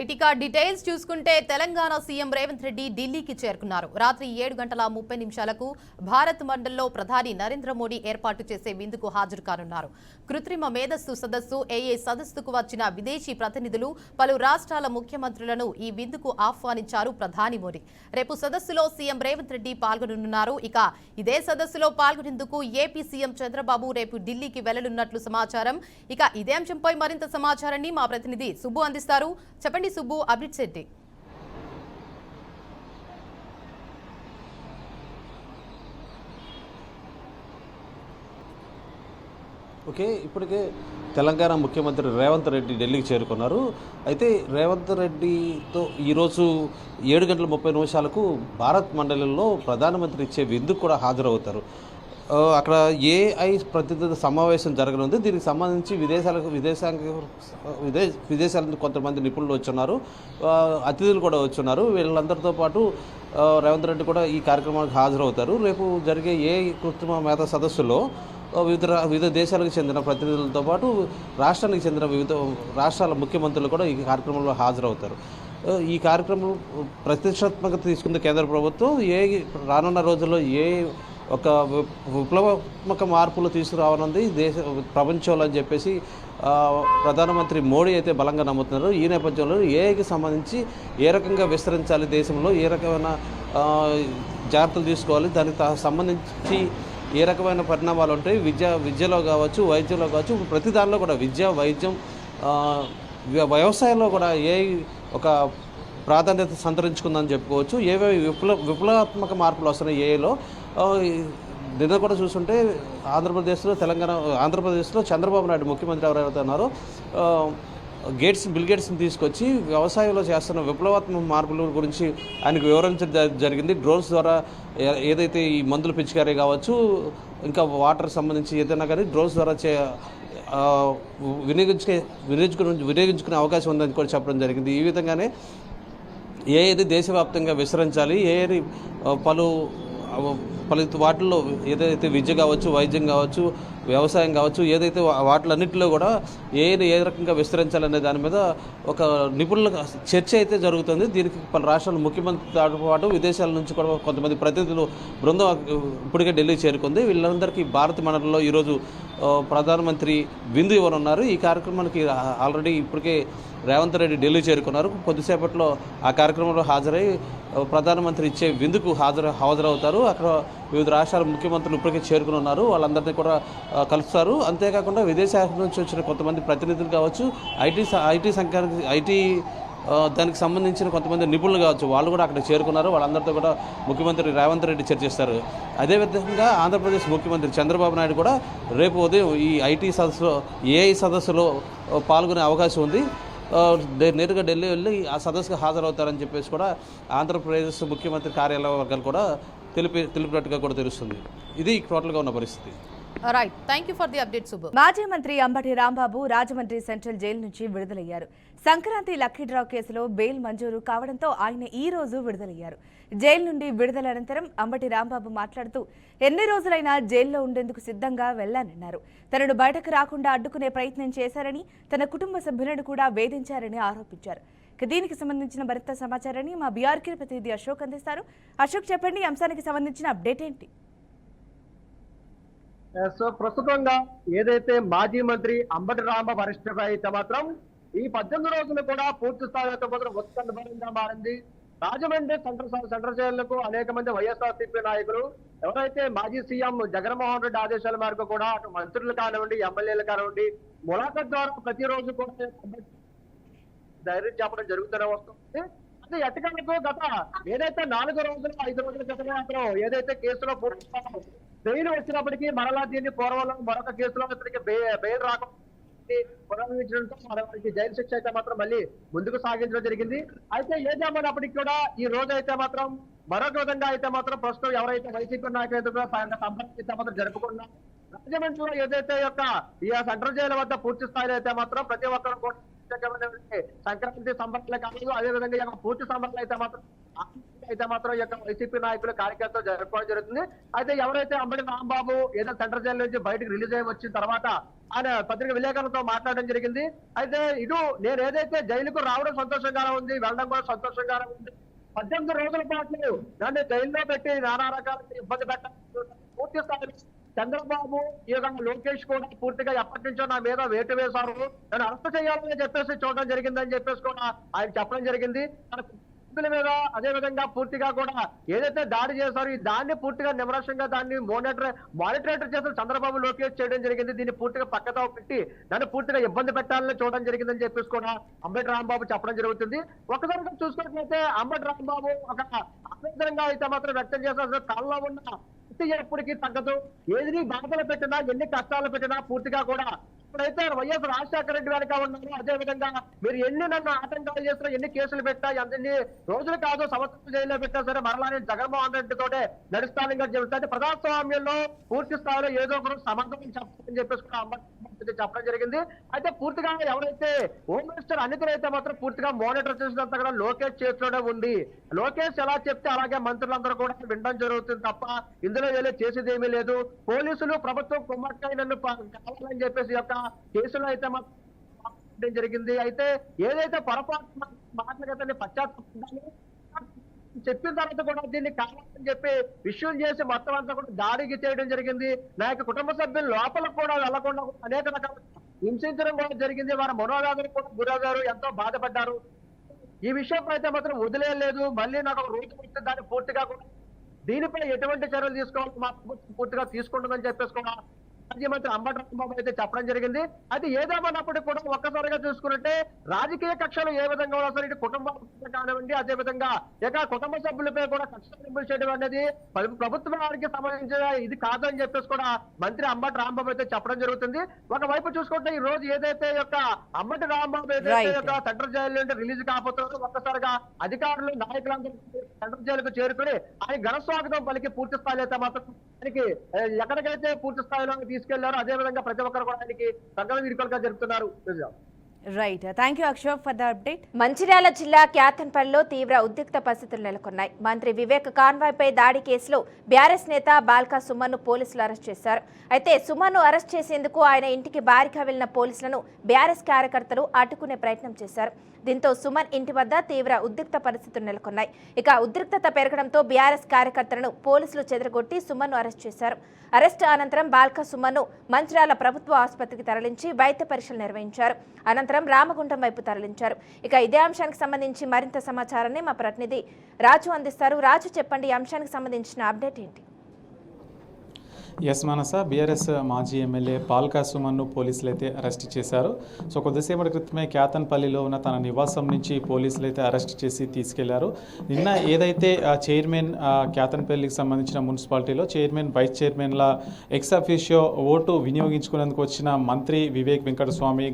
Right ఇక details చూసుకుంటే Telangana CM Revanth Reddy ఢిల్లీకి చేరుకున్నారు. రాత్రి 7:30 భారత్ మండల్లో ప్రధాని నరేంద్ర మోడీ ఏర్పాటు చేసే విందుకు హాజరు కానున్నారు. కృత్రిమ మేధస్సు సదస్సు ఏఏ సదస్సుకు వచ్చిన విదేశీ ప్రతినిధులు, పలు రాష్ట్రాల ముఖ్యమంత్రులను ఈ విందుకు ఆహ్వానించారు ప్రధాని మోడీ. రేపు సదస్సులో సీఎం రేవంత్ రెడ్డి పాల్గొనున్నారు. ఇక ఇదే సదస్సులో పాల్గొనేందుకు ఏపీ సీఎం చంద్రబాబు రేపు ఢిల్లీకి వెళ్లనున్నట్లు సమాచారం. ఇక ఇదే అంశంపై మరింత సమాచారాన్ని మా ప్రతినిధి సుబ్బు అందిస్తారు. చెప్పండి సుబ్బు, అప్డేట్స్ ఏంటి? ఓకే, ఇప్పటికే తెలంగాణ ముఖ్యమంత్రి రేవంత్ రెడ్డి ఢిల్లీకి చేరుకున్నారు. అయితే రేవంత్ రెడ్డితో ఈరోజు 7:30 భారత్ మండలిలో ప్రధానమంత్రి ఇచ్చే విందుకు కూడా హాజరవుతారు. అక్కడ ఏఐ ప్రతినిధుల సమావేశం జరగనుంది. దీనికి సంబంధించి విదేశాల నుంచి కొంతమంది నిపుణులు వచ్చున్నారు, అతిథులు కూడా వచ్చున్నారు. వీళ్ళందరితో పాటు రేవంత్ రెడ్డి కూడా ఈ కార్యక్రమానికి హాజరవుతారు. రేపు జరిగే ఏఐ కృత్రిమ మేధ సదస్సులో వివిధ దేశాలకు చెందిన ప్రతినిధులతో పాటు రాష్ట్రానికి చెందిన వివిధ రాష్ట్రాల ముఖ్యమంత్రులు కూడా ఈ కార్యక్రమంలో హాజరవుతారు. ఈ కార్యక్రమం ప్రతిష్టాత్మకత తీసుకున్న కేంద్ర ప్రభుత్వం రానున్న రోజుల్లో ఒక విప్లవాత్మక మార్పులు తీసుకురావనుంది ప్రపంచంలో అని చెప్పేసి ప్రధానమంత్రి మోడీ అయితే బలంగా నమ్ముతున్నారు. ఈ నేపథ్యంలో ఏఐకి సంబంధించి ఏ రకంగా విస్తరించాలి, దేశంలో ఏ రకమైన జాగ్రత్తలు తీసుకోవాలి, దానికి సంబంధించి ఏ రకమైన పరిణామాలు ఉంటాయి, విద్యలో కావచ్చు, వైద్యంలో కావచ్చు, ప్రతి దానిలో కూడా విద్య, వైద్యం, వ్యవసాయంలో కూడా ఒక ప్రాధాన్యత సంతరించుకుందని చెప్పుకోవచ్చు. ఏవేవి విప్లవాత్మక మార్పులు వస్తున్నాయి ఏఐలో. నిన్న కూడా చూస్తుంటే ఆంధ్రప్రదేశ్లో చంద్రబాబు నాయుడు ముఖ్యమంత్రి ఎవరైతే ఉన్నారో బిల్ గేట్స్ని తీసుకొచ్చి వ్యవసాయంలో చేస్తున్న విప్లవాత్మక మార్పుల గురించి ఆయనకు వివరించడం జరిగింది. డ్రోన్స్ ద్వారా ఏదైతే ఈ మందులు పిచికారీ కావచ్చు, ఇంకా వాటర్ సంబంధించి ఏదైనా కానీ డ్రోన్స్ ద్వారా వినియోగించుకునే అవకాశం ఉందని కూడా చెప్పడం జరిగింది. ఈ విధంగానే ఏది దేశవ్యాప్తంగా విస్తరించాలి, పలు వాటిల్లో ఏదైతే విద్య కావచ్చు, వైద్యం కావచ్చు, వ్యవసాయం కావచ్చు, ఏదైతే వాటిలన్నింటిలో కూడా ఏ రకంగా విస్తరించాలనే దాని మీద ఒక నిపుణుల చర్చ అయితే జరుగుతుంది. దీనికి పలు రాష్ట్రాల ముఖ్యమంత్రితో పాటు విదేశాల నుంచి కూడా కొంతమంది ప్రతినిధులు బృందం ఇప్పటికే ఢిల్లీ చేరుకుంది. వీళ్ళందరికీ భారత మండలిలో ఈరోజు ప్రధానమంత్రి విందు ఇవ్వనున్నారు. ఈ కార్యక్రమానికి ఆల్రెడీ ఇప్పటికే రేవంత్ రెడ్డి ఢిల్లీ చేరుకున్నారు. కొద్దిసేపట్లో ఆ కార్యక్రమంలో హాజరై ప్రధానమంత్రి ఇచ్చే విందుకు హాజరవుతారు. అక్కడ వివిధ రాష్ట్రాల ముఖ్యమంత్రులు ఇప్పటికే చేరుకుని ఉన్నారు. వాళ్ళందరినీ కూడా కలుస్తారు. అంతేకాకుండా విదేశాల నుంచి వచ్చిన కొంతమంది ప్రతినిధులు కావచ్చు, ఐటీ దానికి సంబంధించిన కొంతమంది నిపుణులు కావచ్చు, వాళ్ళు కూడా అక్కడ చేరుకున్నారు. వాళ్ళందరితో కూడా ముఖ్యమంత్రి రేవంత్ రెడ్డి చర్చిస్తారు. అదేవిధంగా ఆంధ్రప్రదేశ్ ముఖ్యమంత్రి చంద్రబాబు నాయుడు కూడా రేపు ఉదయం ఈ ఏఐ సదస్సులో పాల్గొనే అవకాశం ఉంది. నేరుగా ఢిల్లీ వెళ్ళి ఆ సదస్సుకు హాజరవుతారని చెప్పేసి కూడా ఆంధ్రప్రదేశ్ ముఖ్యమంత్రి కార్యాలయ వర్గాలు కూడా తెలిపినట్టుగా కూడా తెలుస్తుంది. ఇది టోటల్గా ఉన్న పరిస్థితి. Right, thank you for the update Subbu. మాజీ మంత్రి అంబటి రాంబాబు రాజమండ్రి సెంట్రల్ జైలు నుంచి విడుదలయ్యారు. సంక్రాంతి లక్కీ డ్రా కేసులో బెయిల్ మంజూరు కావడంతో ఆయన ఈ రోజు విడుదలయ్యారు. జైలు నుండి విడుదల అనంతరం అంబటి రాంబాబు మాట్లాడుతూ ఎన్ని రోజులైనా జైల్లో ఉండేందుకు సిద్ధంగా వెళ్లానన్నారు. తనను బయటకు రాకుండా అడ్డుకునే ప్రయత్నం చేశారని, తన కుటుంబ సభ్యులను కూడా వేధించారని ఆరోపించారు. దీనికి సంబంధించిన మరింత సమాచారాన్ని మా బీఆర్కే ప్రతినిధి అశోక్ అందిస్తారు. అశోక్, చెప్పండి, ఈ అంశానికి సంబంధించిన అప్డేట్ ఏంటి? సో ప్రస్తుతంగా ఏదైతే మాజీ మంత్రి అంబటి రాంబాబు అరెస్ట్ అయితే మాత్రం ఈ 18 రోజులు కూడా పూర్తి స్థాయిలో మాత్రం ఉత్కంఠభరంగా మారింది. రాజమండ్రి సెంట్రల్ జైళ్లకు అనేక మంది వైఎస్ఆర్సీపీ నాయకులు, ఎవరైతే మాజీ సీఎం జగన్మోహన్ రెడ్డి ఆదేశాల మేరకు కూడా అటు మంత్రులు కానివ్వండి, ఎమ్మెల్యేలు కానివ్వండి, ములాఖత్ ద్వారా ప్రతిరోజు కూడా ధైర్యం చెప్పడం జరుగుతూనే వస్తుంది. అది ఎట్టకలకు గత ఏదైతే 4 రోజులు 5 రోజుల క్రితం మాత్రం ఏదైతే కేసులో బెయిల్ వచ్చినప్పటికీ మరలా దీన్ని పూర్వంలో మరొక కేసులో ఇతనికి బెయిల్ రాకుండా పునర్వించడంతో మరొకరికి జైలు శిక్ష అయితే మాత్రం మళ్ళీ ముందుకు సాగించడం జరిగింది. అయితే ఏదేమైనప్పటికీ కూడా ఈ రోజు అయితే మాత్రం మరొక విధంగా అయితే మాత్రం ప్రస్తుతం ఎవరైతే వైసీపీ నాయకులు మాత్రం జరుపుకున్నా రాజమండ్రిలో ఏదైతే ఈ సెంట్రల్ జైలు వద్ద పూర్తి స్థాయిలో అయితే మాత్రం ప్రతి ఒక్కరు కూడా సంక్రాంతి సంబరాలు కాదు, అదేవిధంగా పూర్తి సంబరాలు అయితే మాత్రం అయితే మాత్రం ఈ యొక్క వైసీపీ నాయకులు కార్యకర్తలు జరుపుకోవడం జరుగుతుంది. అయితే ఎవరైతే అంబటి రాంబాబు ఏదో సెంట్రల్ జైలు నుంచి బయటకు రిలీజ్ అయ్యి వచ్చిన తర్వాత ఆయన పత్రిక విలేకరులతో మాట్లాడడం జరిగింది. అయితే నేను ఏదైతే జైలుకు రావడం సంతోషంగానే ఉంది, వెళ్ళడం కూడా సంతోషంగానే ఉంది. 18 రోజుల పాటు నన్ను జైల్లో పెట్టి నానా రకాల ఇబ్బంది పెట్టాలి. పూర్తి స్థాయి చంద్రబాబు ఈ యొక్క లోకేష్ కూడా పూర్తిగా ఎప్పటి నుంచో నా మీద వేటు వేశారు, నన్ను అరెస్ట్ చేయాలని చెప్పేసి చూడడం జరిగిందని చెప్పేసి కూడా ఆయన చెప్పడం జరిగింది. తన కుటుంబీల మీద అదే విధంగా పూర్తిగా కూడా ఏదైతే దాడి చేశారో ఈ దాన్ని పూర్తిగా నిమరసంగా దాన్ని మానిటరేటర్ చేసిన చంద్రబాబు లోకేష్ చేయడం జరిగింది. దీన్ని పూర్తిగా పక్కతో పెట్టి నన్ను పూర్తిగా ఇబ్బంది పెట్టాలని చూడడం జరిగిందని చెప్పేసి కూడా అంబటి రాంబాబు చెప్పడం జరుగుతుంది. ఒకసారిగా చూసుకున్నట్లయితే అంబటి రాంబాబు ఒక ఆవేదనంగా అయితే మాత్రం వ్యక్తం చేసిన తనలో ఉన్న ఎప్పటికీ తగ్గదు. ఏది బాధలు పెట్టినా ఎన్ని కష్టాలు పెట్టినా పూర్తిగా కూడా ఇప్పుడైతే వైఎస్ రాజశేఖర రెడ్డి వెనక ఉన్నారు. అదే విధంగా మీరు ఎన్ని నన్ను ఆటంకాలు చేసినా, ఎన్ని కేసులు పెట్టా, ఎన్ని రోజులు కాదు సంవత్సరం జైల్లో పెట్టా సరే మరలా నేను జగన్మోహన్ రెడ్డి తోటే నడుస్తానని చెబుతాను. ప్రజాస్వామ్యంలో పూర్తి స్థాయిలో ఏదో ఒకరు సమాధానం చెప్పాలని చెప్పేసి కూడా అంబటి చెప్పడం జరిగింది. అయితే పూర్తిగా ఎవరైతే హోమ్ మినిస్టర్ అనితలు అయితే మాత్రం పూర్తిగా మానిటర్ చేసినంత కూడా లోకేష్ చేతిలోనే ఉంది. లోకేష్ ఎలా చెప్తే అలాగే మంత్రులందరూ కూడా వినడం జరుగుతుంది తప్ప ఇందులో చేసేది ఏమీ లేదు. పోలీసులు ప్రభుత్వం కుమ్మక్కై నన్ను కావాలని చెప్పేసి యొక్క కేసులో అయితే మాత్రం జరిగింది. అయితే ఏదైతే పొరపాటు మాటలు పశ్చాత్తాపడ్డాను చెప్పిన తర్వాత కూడా దీన్ని కావాలని చెప్పి విషయం చేసి మొత్తం అంతా కూడా దాడికి చేయడం జరిగింది. నా యొక్క కుటుంబ సభ్యులు లోపల కూడా వెళ్లకుండా అనేక రకాల హింసించడం కూడా జరిగింది. వారి మనోవేదన కూడా గురగారు, ఎంతో బాధపడ్డారు. ఈ విషయం అయితే మాత్రం వదిలేదు. మళ్ళీ నాకు ఒక రోజు వస్తే దాన్ని పూర్తిగా కూడా దీనిపై ఎటువంటి చర్యలు తీసుకోవాలి మా ప్రభుత్వం పూర్తిగా తీసుకుంటుందని చెప్పేసి కూడా మాజీ మంత్రి అంబటి రాంబాబు అయితే చెప్పడం జరిగింది. అది ఏదేమన్నప్పటికీ కూడా ఒక్కసారిగా చూసుకుంటే రాజకీయ కక్షలు ఏ విధంగా ఉన్నా సరే ఇటు కుటుంబం కానివ్వండి, అదే విధంగా ఇక కుటుంబ సభ్యులపై కూడా కక్షలు చేయడం అనేది ప్రభుత్వానికి సంబంధించిన ఇది కాదని చెప్పేసి కూడా మంత్రి అంబటి రాంబాబు అయితే చెప్పడం జరుగుతుంది. ఒకవైపు చూసుకుంటే ఈ రోజు ఏదైతే యొక్క అంబటి రాంబాబు ఏదైతే యొక్క సెంట్రల్ జైలు నుండి రిలీజ్ కాకపోతున్నారో ఒక్కసారిగా అధికారులు నాయకులందరూ సెంట్రల్ జైలుకు చేరుకుని ఆయన ఘన స్వాగతం పలికి పూర్తి స్థాయిలో అయితే మాత్రం ఆయనకి ఎక్కడికైతే పూర్తి స్థాయిలో తీసుకెళ్లారు అదే విధంగా ప్రతి ఒక్కరు కూడా ఆయనకి తగ్గ వీడుకలుగా జరుపుతున్నారు. Right, thank you Ashok for the update. Mancherial జిల్లా క్యాతన్పల్లిలో తీవ్ర ఉద్రిక్త పరిస్థితులు నెలకొన్నాయి. మంత్రి వివేక్ కాన్వాయ్పై దాడి కేసులో బీఆర్ఎస్ నేత బాల్కా సుమన్ను పోలీసులు అరెస్ట్ చేశారు. అయితే సుమన్ను అరెస్ట్ చేసేందుకు ఆయన ఇంటికి బారిగా వెళ్లిన పోలీసులను బీఆర్ఎస్ కార్యకర్తలు అడ్డుకునే ప్రయత్నం చేశారు. దీంతో సుమన్ ఇంటి వద్ద తీవ్ర ఉద్రిక్త పరిస్థితులు నెలకొన్నాయి. ఇక ఉద్రిక్తత పెరగడంతో బీఆర్ఎస్ కార్యకర్తలను పోలీసులు చెదరగొట్టి సుమన్ను అరెస్ట్ చేశారు. అరెస్ట్ అనంతరం బాల్కా సుమన్ను మంచిర్యాల ప్రభుత్వ ఆసుపత్రికి తరలించి వైద్య పరీక్షలు నిర్వహించారు. అనంతరం రామగుండం వైపు తరలించారు. ఇక ఇదే అంశానికి సంబంధించి మరింత సమాచారాన్ని మా ప్రతినిధి రాజు అందిస్తారు. రాజు, చెప్పండి, ఈ అంశానికి సంబంధించిన అప్డేట్ ఏంటి? ఎస్ మానస, బీఆర్ఎస్ మాజీ ఎమ్మెల్యే బాల్కా సుమన్ను పోలీసులు అయితే అరెస్ట్ చేశారు. సో కొద్దిసేపటి క్రితమే క్యాతన్పల్లిలో ఉన్న తన నివాసం నుంచి పోలీసులు అయితే అరెస్ట్ చేసి తీసుకెళ్లారు. నిన్న ఏదైతే చైర్మన్ క్యాతన్పల్లికి సంబంధించిన మున్సిపాలిటీలో చైర్మన్, వైస్ చైర్మన్ల ఎక్స్ అఫీషియో ఓటు వినియోగించుకునేందుకు వచ్చిన మంత్రి వివేక్ వెంకటస్వామి,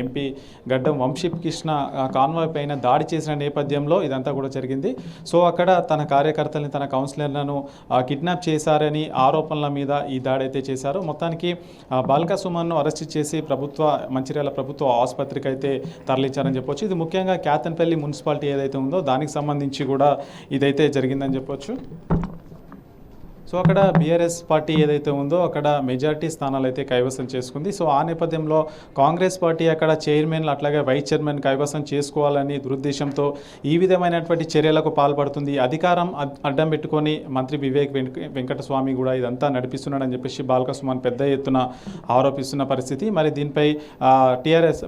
ఎంపీ గడ్డం వంశీకృష్ణ కాన్వాయ్ పైన దాడి చేసిన నేపథ్యంలో ఇదంతా కూడా జరిగింది. సో అక్కడ తన కార్యకర్తల్ని, తన కౌన్సిలర్లను కిడ్నాప్ చేశారని ఆరోపణల మీద ఈ దాడి అయితే చేశారు. మొత్తానికి బాల్కా సుమన్ను అరెస్ట్ చేసి మంచిర్యాల ప్రభుత్వ ఆసుపత్రికి అయితే తరలించారని చెప్పొచ్చు. ఇది ముఖ్యంగా క్యాతన్పల్లి మున్సిపాలిటీ ఏదైతే ఉందో దానికి సంబంధించి కూడా ఇదైతే జరిగిందని చెప్పొచ్చు. సో అక్కడ బీఆర్ఎస్ పార్టీ ఏదైతే ఉందో అక్కడ మెజారిటీ స్థానాలు అయితే కైవసం చేసుకుంది. సో ఆ నేపథ్యంలో కాంగ్రెస్ పార్టీ అక్కడ చైర్మన్లు అట్లాగే వైస్ చైర్మన్ కైవసం చేసుకోవాలని దురుద్దేశంతో ఈ విధమైనటువంటి చర్యలకు పాల్పడుతుంది. అధికారం అడ్డం పెట్టుకొని మంత్రి వివేక్ వెంకటస్వామి కూడా ఇదంతా నడిపిస్తున్నాడని చెప్పేసి బాల్కా సుమన్ పెద్ద ఎత్తున ఆరోపిస్తున్న పరిస్థితి. మరి దీనిపై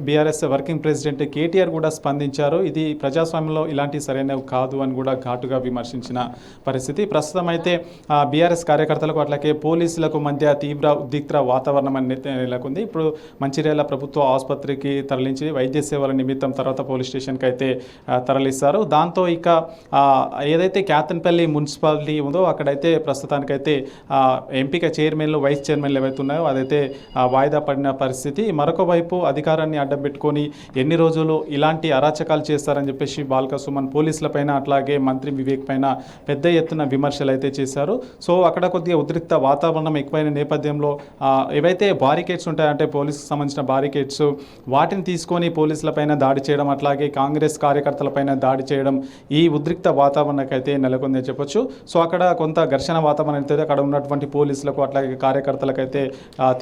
బీఆర్ఎస్ వర్కింగ్ ప్రెసిడెంట్ కేటీఆర్ కూడా స్పందించారు. ఇది ప్రజాస్వామ్యంలో ఇలాంటి సరైనవి కాదు అని కూడా ఘాటుగా విమర్శించిన పరిస్థితి. ప్రస్తుతం అయితే బీఆర్ఎస్ కార్యకర్తలకు అట్లాగే పోలీసులకు మధ్య తీవ్ర ఉద్రిక్త వాతావరణం నెలకొంది. ఇప్పుడు మంచిర్యాల ప్రభుత్వ ఆసుపత్రికి తరలించి వైద్య సేవల నిమిత్తం తర్వాత పోలీస్ స్టేషన్కి అయితే తరలిస్తారు. దాంతో ఇక ఏదైతే క్యాతన్పల్లి మున్సిపాలిటీ ఉందో అక్కడైతే ప్రస్తుతానికైతే ఎంపిక చైర్మన్లు, వైస్ చైర్మన్లు ఏవైతే ఉన్నాయో అదైతే వాయిదా పడిన పరిస్థితి. మరొక వైపు అధికారాన్ని అడ్డం పెట్టుకొని ఎన్ని రోజులు ఇలాంటి అరాచకాలు చేస్తారని చెప్పేసి బాల్కా సుమన్ పోలీసుల పైన అట్లాగే మంత్రి వివేక్ పైన పెద్ద ఎత్తున విమర్శలు అయితే చేశారు. సో అక్కడ కొద్దిగా ఉద్రిక్త వాతావరణం ఎక్కువైన నేపథ్యంలో ఏవైతే బారికేడ్స్ ఉంటాయంటే పోలీసుకు సంబంధించిన బారికేడ్స్ వాటిని తీసుకొని పోలీసులపైన దాడి చేయడం, అట్లాగే కాంగ్రెస్ కార్యకర్తలపైన దాడి చేయడం ఈ ఉద్రిక్త వాతావరణానికైతే నెలకొందని చెప్పొచ్చు. సో అక్కడ కొంత ఘర్షణ వాతావరణం అయితే అక్కడ ఉన్నటువంటి పోలీసులకు అట్లాగే కార్యకర్తలకైతే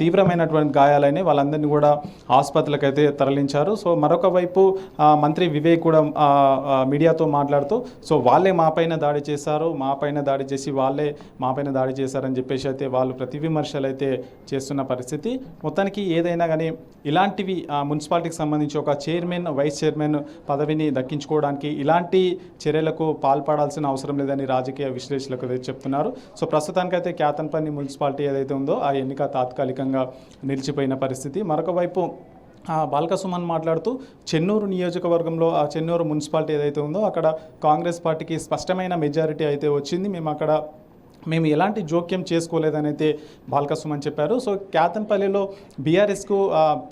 తీవ్రమైనటువంటి గాయాలైన వాళ్ళందరినీ కూడా ఆసుపత్రులకు అయితే తరలించారు. సో మరొక వైపు మంత్రి వివేక్ కూడా మీడియాతో మాట్లాడుతూ సో వాళ్ళే మాపైన దాడి చేశారు, మాపైన దాడి చేసి వాళ్ళే మాపైన దాడి చేశారని చెప్పేసి అయితే వాళ్ళు ప్రతి విమర్శలు అయితే చేస్తున్న పరిస్థితి. మొత్తానికి ఏదైనా కానీ ఇలాంటివి మున్సిపాలిటీకి సంబంధించి ఒక చైర్మన్, వైస్ చైర్మన్ పదవిని దక్కించుకోవడానికి ఇలాంటి చర్యలకు పాల్పడాల్సిన అవసరం లేదని రాజకీయ విశ్లేషకులు అయితే చెప్తున్నారు. సో ప్రస్తుతానికైతే క్యాతన్పల్లి మున్సిపాలిటీ ఏదైతే ఉందో ఆ ఎన్నిక తాత్కాలికంగా నిలిచిపోయిన పరిస్థితి. మరొక వైపు బాల్కా సుమన్ మాట్లాడుతూ చెన్నూరు నియోజకవర్గంలో ఆ చెన్నూరు మున్సిపాలిటీ ఏదైతే ఉందో అక్కడ కాంగ్రెస్ పార్టీకి స్పష్టమైన మెజారిటీ అయితే వచ్చింది, మేము ఎలాంటి జోక్యం చేసుకోలేదని అయితే బాల్కా సుమన్ చెప్పారు. సో క్యాతన్పల్లిలో బీఆర్ఎస్కు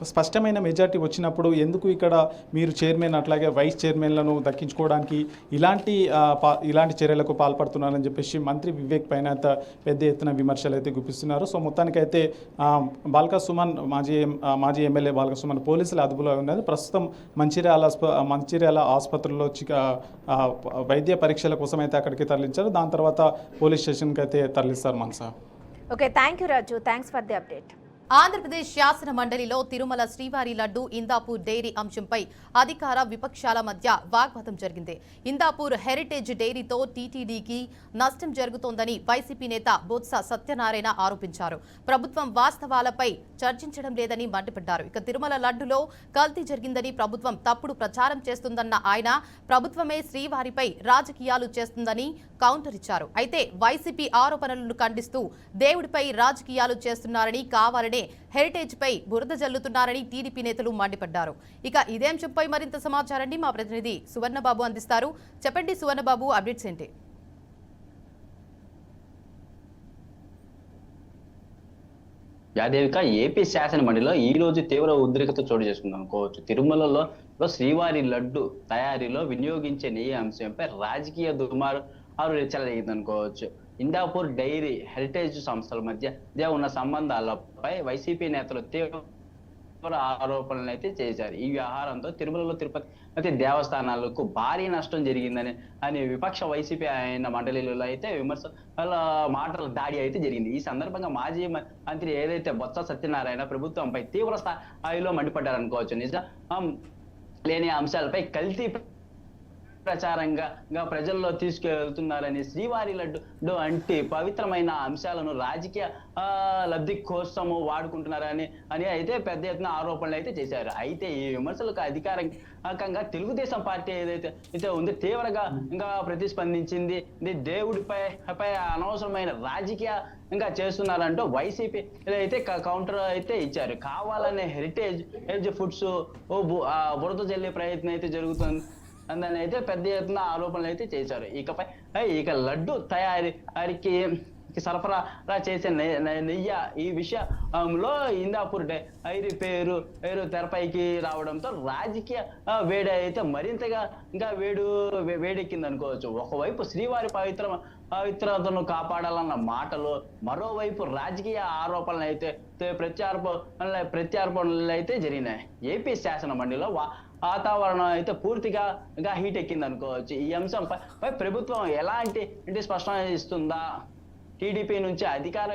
స్పష్టమైన మెజారిటీ వచ్చినప్పుడు ఎందుకు ఇక్కడ మీరు చైర్మన్ అట్లాగే వైస్ చైర్మన్లను దక్కించుకోవడానికి ఇలాంటి చర్యలకు పాల్పడుతున్నారని చెప్పేసి మంత్రి వివేక్ పైన పెద్ద ఎత్తున విమర్శలు అయితే గుప్పిస్తున్నారు. సో మొత్తానికైతే బాల్కా సుమన్ మాజీ ఎమ్మెల్యే బాల్కా సుమన్ పోలీసుల అదుపులో ఉన్నది. ప్రస్తుతం మంచిర్యాల ఆసుపత్రిలో వైద్య పరీక్షల కోసం అయితే అక్కడికి తరలించారు. దాని తర్వాత పోలీస్ స్టేషన్ అయితే తరలిస్తారు Manasa. Okay, thank you Raju, thanks for the update. Andhra Pradesh శాసన మండలిలో తిరుమల శ్రీవారి లడ్డు ఇందాపూర్ డైరీ అంశంపై అధికార విపక్షాల మధ్య వాగ్వాదం జరిగింది. ఇందాపూర్ హెరిటేజ్ డైరీతో టీటీడీకి నష్టం జరుగుతోందని వైసీపీ నేత బొత్స సత్యనారాయణ ఆరోపించారు. ప్రభుత్వం వాస్తవాలపై చర్చించడం లేదని మండిపడ్డారు. ఇక తిరుమల లడ్డులో కల్తీ జరిగిందని ప్రభుత్వం తప్పుడు ప్రచారం చేస్తుందన్న ఆయన ప్రభుత్వమే శ్రీవారిపై రాజకీయాలు చేస్తుందని కౌంటర్ ఇచ్చారు. అయితే వైసీపీ ఆరోపణలను ఖండిస్తూ దేవుడిపై రాజకీయాలు చేస్తున్నారని, కావాలనే హెరిటేజ్ పై బురద జల్లుతున్నారని టీడీపీ నేతలు మండిపడ్డారు. ఇక ఇదే అంశంపై మరింత సమాచారాన్ని మా ప్రతినిధి సువర్ణబాబు అందిస్తారు. చెప్పండి సువర్ణబాబు, అప్డేట్స్ ఏంటి? యాదేవిక ఏపీ శాసన మండలిలో ఈ రోజు తీవ్ర ఉద్రిక్తత చోటు చేసుకుంది అనుకోవచ్చు. తిరుమలలో శ్రీవారి లడ్డు తయారీలో వినియోగించే నెయ్యి అంశంపై రాజకీయ దుమారు చెలరేగింది అనుకోవచ్చు. ఇందాపూర్ డైరీ హెరిటేజ్ సంస్థల మధ్య ఉన్న సంబంధాలపై వైసీపీ నేతలు తీవ్ర ఆరోపణలు అయితే చేశారు. ఈ వ్యవహారంతో తిరుమలలో తిరుపతి దేవస్థానాలకు భారీ నష్టం జరిగిందని విపక్ష వైసీపీ అయిన మండలిలో అయితే విమర్శల మాటల దాడి అయితే జరిగింది. ఈ సందర్భంగా మాజీ మంత్రి ఏదైతే బొత్స సత్యనారాయణ ప్రభుత్వంపై తీవ్ర స్థాయిలో మండిపడ్డారనుకోవచ్చు. నిజం లేని అంశాలపై కల్తీ ప్రచారంగా ప్రజల్లో తీసుకెళ్తున్నారని, శ్రీవారి లడ్డు అంటే పవిత్రమైన అంశాలను రాజకీయ లబ్ధి కోసము వాడుకుంటున్నారని అయితే పెద్ద ఎత్తున ఆరోపణలు అయితే చేశారు. అయితే ఈ విమర్శలకు అధికారికంగా తెలుగుదేశం పార్టీ ఏదైతే ఉంది తీవ్రంగా ప్రతిస్పందించింది. దేవుడిపై అనవసరమైన రాజకీయంగా చేస్తున్నారంటూ వైసీపీ అయితే కౌంటర్ అయితే ఇచ్చారు. కావాలనే హెరిటేజ్ ఫుడ్స్ బురద జల్లే ప్రయత్నం అయితే జరుగుతుంది అని అయితే పెద్ద ఎత్తున ఆరోపణలు అయితే చేశారు. ఇక లడ్డు తయారీకి సరఫరా చేసే నెయ్యి ఈ విషయంలో ఇందాపూర్ డైరీ పేరు తెరపైకి రావడంతో రాజకీయ వేడి అయితే మరింతగా ఇంకా వేడెక్కింది అనుకోవచ్చు. ఒకవైపు శ్రీవారి పవిత్రతను కాపాడాలన్న మాటలు, మరోవైపు రాజకీయ ఆరోపణలు అయితే ప్రత్యారోపణలు అయితే జరిగినాయి. ఏపీ శాసన మండలిలో వాతావరణం అయితే పూర్తిగా హీట్ ఎక్కింది అనుకోవచ్చు. ఈ అంశంపై ప్రభుత్వం ఎలాంటి స్పష్టన ఇస్తుందా, టీడీపీ నుంచి అధికార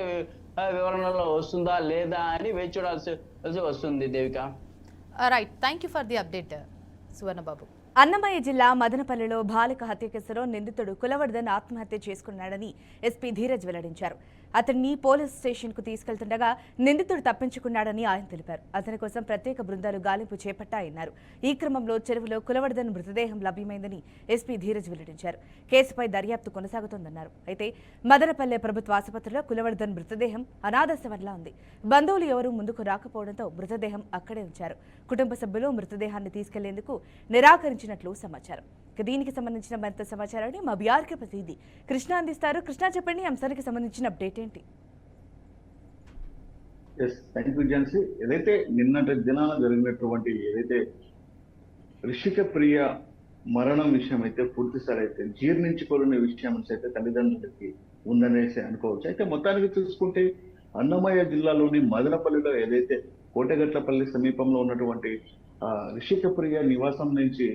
వివరణలో వస్తుందా లేదా అని వేచి చూడాల్సి వస్తుంది. Devika, right, thank you for the update Suvarna Babu. Annamayya జిల్లా మదనపల్లిలో బాలిక హత్య కేసులో నిందితుడు కులవర్ధన్ ఆత్మహత్య చేసుకున్నాడని ఎస్పీ ధీరజ్ వెల్లడించారు. అతన్ని పోలీస్ స్టేషన్కు తీసుకెళ్తుండగా నిందితుడు తప్పించుకున్నాడని ఆయన తెలిపారు. అతని కోసం ప్రత్యేక బృందాలు గాలింపు చేపట్టాయన్నారు. ఈ క్రమంలో చెరువులో కులవర్ధన్ మృతదేహం లభ్యమైందని ఎస్పీ ధీరజ్ వెల్లడించారు. కేసుపై దర్యాప్తు కొనసాగుతోందన్నారు. అయితే మదనపల్లె ప్రభుత్వ ఆసుపత్రిలో కులవర్ధన్ మృతదేహం అనాథశవంలా ఉంది. బంధువులు ఎవరూ ముందుకు రాకపోవడంతో మృతదేహం అక్కడే ఉంచారు. కుటుంబ సభ్యులు మృతదేహాన్ని తీసుకెళ్లేందుకు నిరాకరించినట్లు సమాచారం. దీనికి సంబంధించిన మరింత సమాచారాన్ని మా బీఆర్కే ప్రతినిధి కృష్ణ అందిస్తారు. కృష్ణ, చెప్పండి, అంశానికి సంబంధించిన అప్డేట్ ఏంటి? ఏదైతే నిన్నటి దినాన జరిగినటువంటి ఏదైతే రిషిక ప్రియ మరణం విషయం అయితే పూర్తిసారి అయితే జీర్ణించుకోలేని విషయం అయితే తల్లిదండ్రులకి ఉందనేసి అనుకోవచ్చు. అయితే మొత్తానికి చూసుకుంటే అన్నమయ్య జిల్లాలోని మదనపల్లిలో ఏదైతే కోటగట్లపల్లి సమీపంలో ఉన్నటువంటి రిషికప్రియ నివాసం నుంచి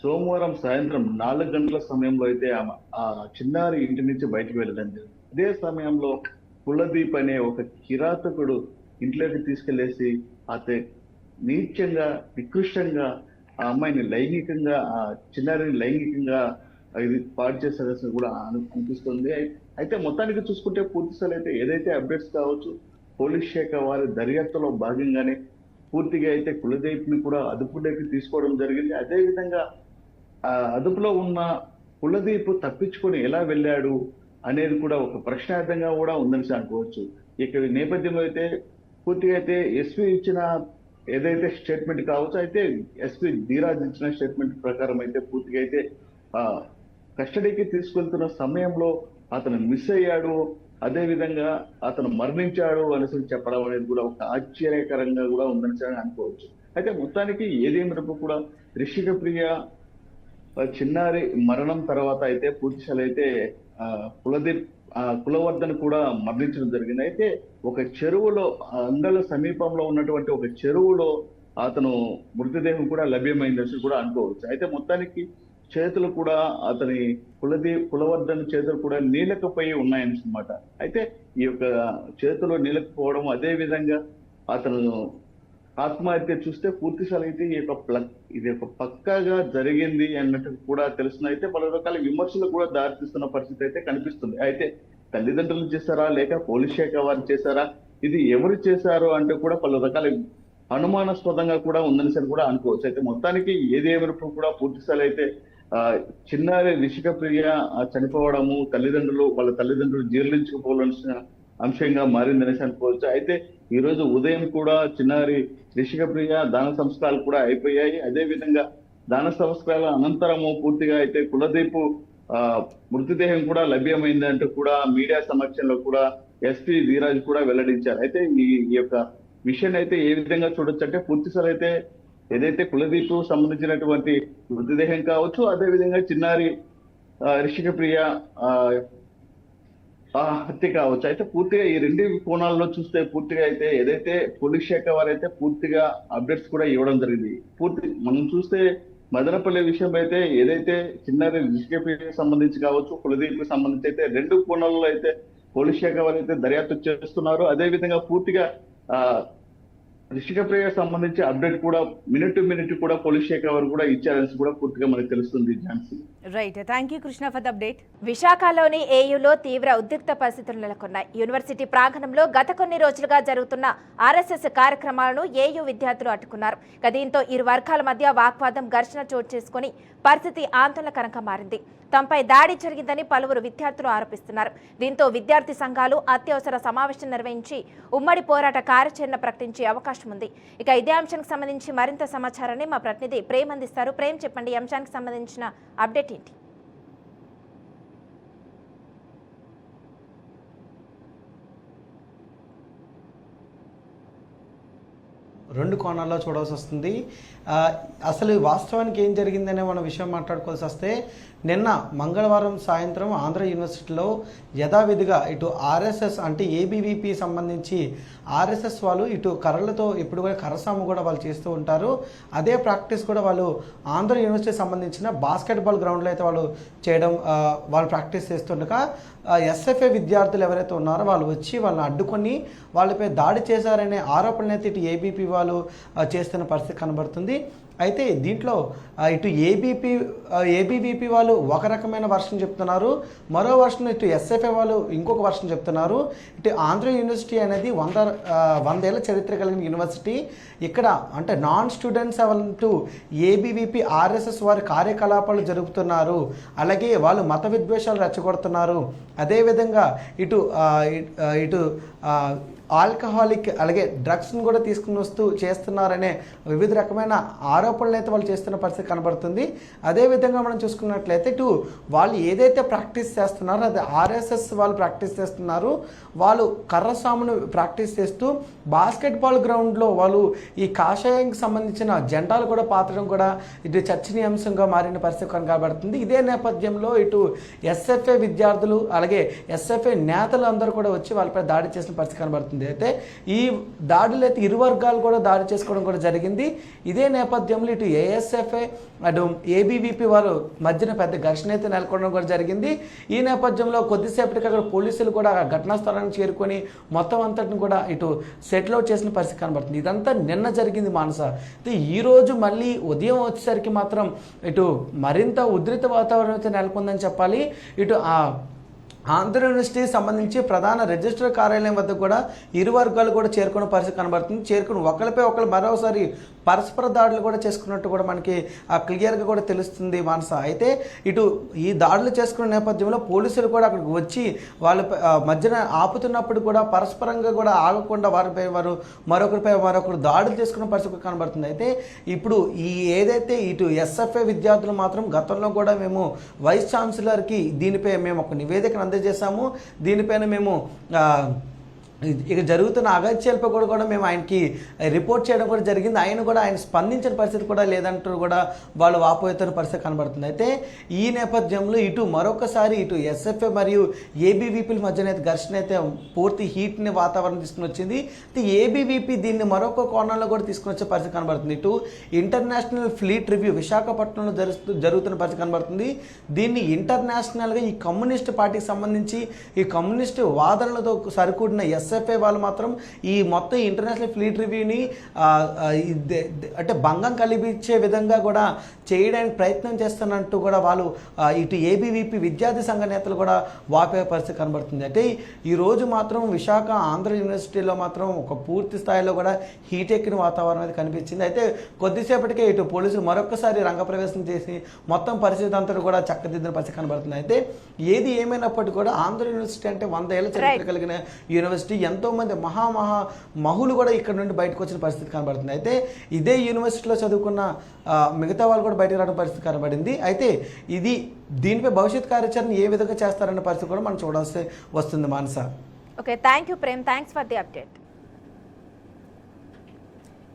సోమవారం సాయంత్రం 4 గంటల సమయంలో అయితే ఆ చిన్నారి ఇంటి నుంచి బయటకు వెళ్ళడం జరిగింది. అదే సమయంలో కులదీప్ అనే ఒక కిరాతకుడు ఇంట్లోకి తీసుకెళ్లేసి అతని నీచంగా నికృష్టంగా ఆ అమ్మాయిని లైంగికంగా ఆ చిన్నారిని లైంగికంగా ఇది పాడు చేసేది కూడా అనిపిస్తుంది. అయితే మొత్తానికి చూసుకుంటే పూర్తిస్థాయి అయితే ఏదైతే అప్డేట్స్ కావచ్చు పోలీస్ శాఖ వారి దర్యాప్తులో భాగంగానే పూర్తిగా అయితే కులదీప్ ని కూడా అదుపులోకి తీసుకోవడం జరిగింది. అదేవిధంగా ఆ అదుపులో ఉన్న కులదీప్ తప్పించుకొని ఎలా వెళ్ళాడు అనేది కూడా ఒక ప్రశ్నార్థంగా కూడా ఉందని అనుకోవచ్చు. ఇక నేపథ్యంలో అయితే పూర్తిగా అయితే ఎస్పీ ఇచ్చిన ఏదైతే స్టేట్మెంట్ కావచ్చు, అయితే ఎస్పీ ధీరాజ్ ఇచ్చిన స్టేట్మెంట్ ప్రకారం అయితే పూర్తిగా అయితే కస్టడీకి తీసుకెళ్తున్న సమయంలో అతను మిస్ అయ్యాడు, అదే విధంగా అతను మరణించాడు అనేసి చెప్పడం అనేది కూడా ఒక ఆశ్చర్యకరంగా కూడా ఉందని అనుకోవచ్చు. అయితే మొత్తానికి ఏదేమిటప్పుడు కూడా రిషికప్రియ చిన్నారి మరణం తర్వాత అయితే పూర్తిశాలు అయితే కులదీప్ కులవర్ధన్ కూడా మరణించడం జరిగింది. అయితే ఒక చెరువులో అంగళ సమీపంలో ఉన్నటువంటి ఒక చెరువులో అతను మృతదేహం కూడా లభ్యమైందని కూడా అనుకోవచ్చు. అయితే మొత్తానికి చేతులు కూడా అతని కులవర్ధన్ చేతులు కూడా నీలకపోయి ఉన్నాయన్నమాట. అయితే ఈ యొక్క చేతులు నీలకపోవడం, అదే విధంగా అతను ఆత్మహత్య చూస్తే పూర్తిశాలు అయితే ఇది ఒక పక్కాగా జరిగింది అన్నట్టు కూడా తెలుస్తుంది. అయితే పలు రకాల విమర్శలు కూడా దారితీస్తున్న పరిస్థితి అయితే కనిపిస్తుంది. అయితే తల్లిదండ్రులు చేశారా లేక పోలీస్ శాఖ వారు చేశారా, ఇది ఎవరు చేశారు అంటే కూడా పలు రకాల అనుమానాస్పదంగా కూడా ఉందని కూడా అనుకోవచ్చు. అయితే మొత్తానికి ఏదేమైనప్పుడు కూడా పూర్తిస్థాయి అయితే చిన్నారి రిషికప్రియ చనిపోవడము వాళ్ళ తల్లిదండ్రులు జీర్ణించుకోవాల్సిన అంశంగా మారిందనేసి అనుకోవచ్చు. అయితే ఈ రోజు ఉదయం కూడా చిన్నారి రిషికప్రియ దాన సంస్కారాలు కూడా అయిపోయాయి. అదే విధంగా దాన సంస్కారాల అనంతరము పూర్తిగా అయితే కులదీప్ మృతదేహం కూడా లభ్యమైంది అంటూ కూడా మీడియా సమక్షంలో కూడా ఎస్పీ ధీరాజ్ కూడా వెల్లడించారు. అయితే ఈ యొక్క విషయాన్ని అయితే ఏ విధంగా చూడొచ్చు అంటే పూర్తిసారి అయితే ఏదైతే కులదీప్ సంబంధించినటువంటి మృతదేహం కావచ్చు, అదే విధంగా చిన్నారి రిషికప్రియ హత్య కావచ్చు. అయితే పూర్తిగా ఈ రెండు కోణాల్లో చూస్తే పూర్తిగా అయితే ఏదైతే పోలీస్ శాఖ వారైతే పూర్తిగా అప్డేట్స్ కూడా ఇవ్వడం జరిగింది. మనం చూస్తే మదనపల్లి విషయం అయితే ఏదైతే చిన్నారి రిషికప్రియ సంబంధించి కావచ్చు, కులదీప్ కి సంబంధించి అయితే రెండు కోణాల్లో అయితే పోలీస్ శాఖ వారైతే దర్యాప్తు చేస్తున్నారు. అదే విధంగా పూర్తిగా రిషికప్రియ సంబంధించి అప్డేట్ కూడా మినిట్ టు మినిట్ కూడా పోలీస్ శాఖ వారు కూడా ఇచ్చారని కూడా పూర్తిగా మనకు తెలుస్తుంది. Jhansi, right, thank you Krishna for the update. విశాఖలోని ఏయూలో తీవ్ర ఉద్రిక్త పరిస్థితులు నెలకొన్నాయి. యూనివర్సిటీ ప్రాంగణంలో గత కొన్ని రోజులుగా జరుగుతున్న ఆర్ఎస్ఎస్ కార్యక్రమాలను ఏయూ విద్యార్థులు అడ్డుకున్నారు. దీంతో ఇరు వర్గాల మధ్య వాగ్వాదం, ఘర్షణ చోటు చేసుకుని పరిస్థితి ఆందోళనకరంగా మారింది. తమపై దాడి జరిగిందని పలువురు విద్యార్థులు ఆరోపిస్తున్నారు. దీంతో విద్యార్థి సంఘాలు అత్యవసర సమావేశం నిర్వహించి ఉమ్మడి పోరాట కార్యాచరణ ప్రకటించే అవకాశం ఉంది. ఇక ఇదే అంశానికి సంబంధించి మరింత సమాచారాన్ని మా ప్రతినిధి ప్రేమ్ అందిస్తారు. ప్రేమ్, చెప్పండి, ఈ అంశానికి సంబంధించిన అప్డేట్ ఏంటి? రెండు కోణాల్లో చూడాల్సి వస్తుంది. అసలు వాస్తవానికి ఏం జరిగిందనే మన విషయం మాట్లాడుకోవాల్సి వస్తే, నిన్న మంగళవారం సాయంత్రం ఆంధ్ర యూనివర్సిటీలో యథావిధిగా ఇటు ఆర్ఎస్ఎస్ అంటే ఏబీవీపీ సంబంధించి ఆర్ఎస్ఎస్ వాళ్ళు ఇటు కర్రలతో ఇప్పుడు కూడా కర్రసాము కూడా వాళ్ళు చేస్తూ ఉంటారు. అదే ప్రాక్టీస్ కూడా వాళ్ళు ఆంధ్ర యూనివర్సిటీ సంబంధించిన బాస్కెట్బాల్ గ్రౌండ్లో అయితే వాళ్ళు చేయడం, వాళ్ళు ప్రాక్టీస్ చేస్తుండగా ఎస్ఎఫ్ఏ విద్యార్థులు ఎవరైతే ఉన్నారో వాళ్ళు వచ్చి వాళ్ళని అడ్డుకొని వాళ్ళపై దాడి చేశారనే ఆరోపణలు అయితే ఇటు ఏబీపీ వాళ్ళు చేస్తున్న పరిస్థితి కనబడుతుంది. అయితే దీంట్లో ఇటు ఏబీవీపీ వాళ్ళు ఒక రకమైన వర్షన్ చెప్తున్నారు, మరో వర్షన్ ఇటు ఎస్ఎఫ్ఏ వాళ్ళు ఇంకొక వర్షన్ చెప్తున్నారు. ఇటు ఆంధ్ర యూనివర్సిటీ అనేది 100 ఏళ్ల చరిత్ర కలిగిన యూనివర్సిటీ. ఇక్కడ అంటే నాన్ స్టూడెంట్స్ అంటూ ఏబీవీపీ ఆర్ఎస్ఎస్ వారి కార్యకలాపాలు జరుపుతున్నారు, అలాగే వాళ్ళు మత విద్వేషాలు రెచ్చగొడుతున్నారు. అదేవిధంగా ఇటు ఆల్కహాలిక్ అలాగే డ్రగ్స్ను కూడా తీసుకుని వస్తూ చేస్తున్నారనే వివిధ రకమైన ఆరోపణలు అయితే వాళ్ళు చేస్తున్న పరిస్థితి కనబడుతుంది. అదేవిధంగా మనం చూసుకున్నట్లయితే ఇటు వాళ్ళు ఏదైతే ప్రాక్టీస్ చేస్తున్నారో అది ఆర్ఎస్ఎస్ వాళ్ళు ప్రాక్టీస్ చేస్తున్నారు. వాళ్ళు కర్రసామును ప్రాక్టీస్ చేస్తూ బాస్కెట్బాల్ గ్రౌండ్లో వాళ్ళు ఈ కాషాయానికి సంబంధించిన జెండాలు కూడా పాతడం కూడా ఇటు చర్చనీయాంశంగా మారిన పరిస్థితి కనబడుతుంది. ఇదే నేపథ్యంలో ఇటు ఎస్ఎఫ్ఐ విద్యార్థులు అలాగే ఎస్ఎఫ్ఐ నేతలు అందరూ కూడా వచ్చి వాళ్ళపై దాడి చేసిన పరిస్థితి కనబడుతుంది. అయితే ఈ దాడులు అయితే ఇరు వర్గాలు కూడా దాడి చేసుకోవడం కూడా జరిగింది. ఇదే నేపథ్యంలో ఇటు ఏఎస్ఎఫ్ఐ అటు ఏబీవీపీ వారు మధ్యన పెద్ద ఘర్షణ అయితే నెలకొనడం కూడా జరిగింది. ఈ నేపథ్యంలో కొద్దిసేపటికి అక్కడ పోలీసులు కూడా ఘటనా స్థలానికి చేరుకొని మొత్తం అంతటిని కూడా ఇటు సెటిల్ అవుట్ చేసిన పరిస్థితి కనబడుతుంది. ఇదంతా నిన్న జరిగింది మానస. అయితే ఈరోజు మళ్ళీ ఉదయం వచ్చేసరికి మాత్రం ఇటు మరింత ఉధృత వాతావరణం అయితే నెలకొందని చెప్పాలి. ఇటు ఆంధ్ర యూనివర్సిటీకి సంబంధించి ప్రధాన రిజిస్టర్ కార్యాలయం వద్ద కూడా ఇరు వర్గాలు కూడా చేరుకున్న పరిస్థితి కనబడుతుంది. చేరుకుని ఒకరిపై ఒకరు మరోసారి పరస్పర దాడులు కూడా చేసుకున్నట్టు కూడా మనకి క్లియర్గా కూడా తెలుస్తుంది మానస. అయితే ఇటు ఈ దాడులు చేసుకున్న నేపథ్యంలో పోలీసులు కూడా అక్కడికి వచ్చి వాళ్ళ మధ్యన ఆపుతున్నప్పుడు కూడా పరస్పరంగా కూడా ఆగకుండా వారిపై వారు మరొకరు దాడులు చేసుకున్న పరిస్థితి కనబడుతుంది. అయితే ఇప్పుడు ఈ ఏదైతే ఇటు ఎస్ఎఫ్ఐ విద్యార్థులు మాత్రం గతంలో కూడా మేము వైస్ ఛాన్సలర్కి దీనిపై మేము ఒక నివేదికను అందజేశాము. దీనిపైన మేము ఇక జరుగుతున్న అగత్యాలపై కూడా మేము ఆయనకి రిపోర్ట్ చేయడం కూడా జరిగింది. ఆయన స్పందించిన పరిస్థితి కూడా లేదంటూ కూడా వాళ్ళు వాపోతున్న పరిస్థితి కనబడుతుంది. అయితే ఈ నేపథ్యంలో ఇటు మరొకసారి ఇటు ఎస్ఎఫ్ఐ మరియు ఏబీవీపీల మధ్యన అయితే ఘర్షణ అయితే పూర్తి హీట్ని వాతావరణం తీసుకుని వచ్చింది. అయితే ఏబీవీపీ దీన్ని మరొక కోణంలో కూడా తీసుకుని వచ్చే పరిస్థితి కనబడుతుంది. ఇటు ఇంటర్నేషనల్ ఫ్లీట్ రివ్యూ విశాఖపట్నంలో జరుగుతున్న పరిస్థితి కనబడుతుంది. దీన్ని ఇంటర్నేషనల్గా ఈ కమ్యూనిస్ట్ పార్టీకి సంబంధించి ఈ కమ్యూనిస్ట్ వాదనలతో సరికూడిన ఎస్ఎఫ్ఐ వాళ్ళు మాత్రం ఈ మొత్తం ఇంటర్నేషనల్ ఫ్లీట్ రివ్యూని అంటే భంగం కలిగించే విధంగా కూడా చేయడానికి ప్రయత్నం చేస్తున్నట్టు కూడా వాళ్ళు ఇటు ఏబీవీపీ విద్యార్థి సంఘ నేతలు కూడా వాపే పరిస్థితి కనబడుతుంది. అయితే ఈరోజు మాత్రం విశాఖ ఆంధ్ర యూనివర్సిటీలో మాత్రం ఒక పూర్తి స్థాయిలో కూడా హీట్ ఎక్కిన వాతావరణం అయితే కనిపించింది. అయితే కొద్దిసేపటికే ఇటు పోలీసులు మరొకసారి రంగప్రవేశం చేసి మొత్తం పరిస్థితి అంతా కూడా చక్కదిద్దిన పరిస్థితి కనబడుతుంది. అయితే ఏది ఏమైనప్పటికీ కూడా ఆంధ్ర యూనివర్సిటీ అంటే 100 ఏళ్ల చరిత్ర కలిగిన యూనివర్సిటీ, ఎంతోమంది మహులు కూడా ఇక్కడ నుండి బయటకు వచ్చిన పరిస్థితి కనబడుతుంది. అయితే ఇదే యూనివర్సిటీలో చదువుకున్న మిగతా వాళ్ళు కూడా బయటకు రావడం పరిస్థితి కనబడింది. అయితే దీనిపై భవిష్యత్ కార్యాచరణ ఏ విధంగా చేస్తారన్న పరిస్థితి కూడా మనం చూడాల్సి వస్తుంది Manasa. Okay, thank you Prem, thanks for the update.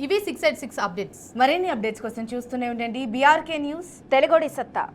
ఇవి 686 అప్డేట్స్. మరిన్ని అప్డేట్స్ కోసం చూస్తూనే ఉండండి బీఆర్కే న్యూస్, తెలుగుడి సత్తా.